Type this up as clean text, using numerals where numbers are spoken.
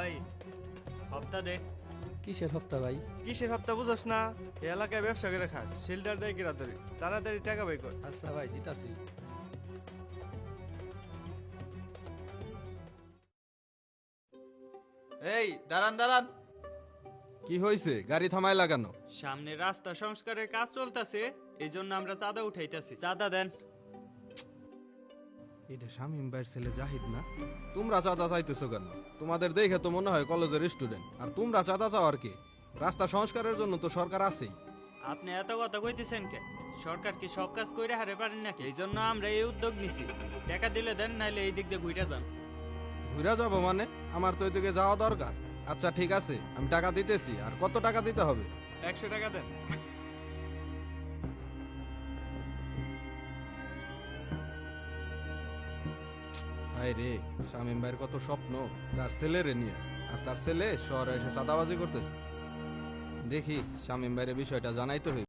ওই হপ্তা দে। কিসের হপ্তা ভাই? কিসের হপ্তা বুঝোস না? এই এলাকায় ব্যবসা করে খাস, শেল্টার দেয় কিরা ধরে, তাড়াতাড়ি টাকা বাই কর। আচ্ছা ভাই দিতাছি। এই দাঁড়ান দাঁড়ান। কি হয়েছে? গাড়ি থামায় লাগানো? সামনে রাস্তা সংস্কারের কাজ চলতেছে, এই জন্য আমরা চাঁদা উঠাইতেছি। চাঁদা দেন। এটা শামীম ভাইয়ের ছেলে জাহিদ না? তোমরা চাঁদা চাইতেছো কেন? তোমাদের দেখে তো মনে হয় কলেজের স্টুডেন্ট, আর তোমরা চাঁদা চাওয়ার কে? রাস্তা সংস্কারের জন্য তো সরকার আছেই। আপনি এত কথা কইতেছেন কে? সরকার কি সব কাজ কইরা হারে পারেন নাকি? এই জন্য আমরা এই উদ্যোগ নিছি। টাকা দিলে দেন, নাইলে এই দিক দিয়ে ঘুরে যান। ঘুরে যাবো মানে? আমার তো ওইদিকে যাওয়া দরকার। আচ্ছা ঠিক আছে, আমি টাকা দিতেছি। আর কত টাকা দিতে হবে? 100 টাকা দেন। হায় রে, শামীম ভাইয়ের কত স্বপ্ন তার ছেলেরে নিয়ে, আর তার ছেলে শহরে এসে চাঁদাবাজি করতেছে। দেখি শামীম ভাইয়ের বিষয়টা জানাইতে হইবে।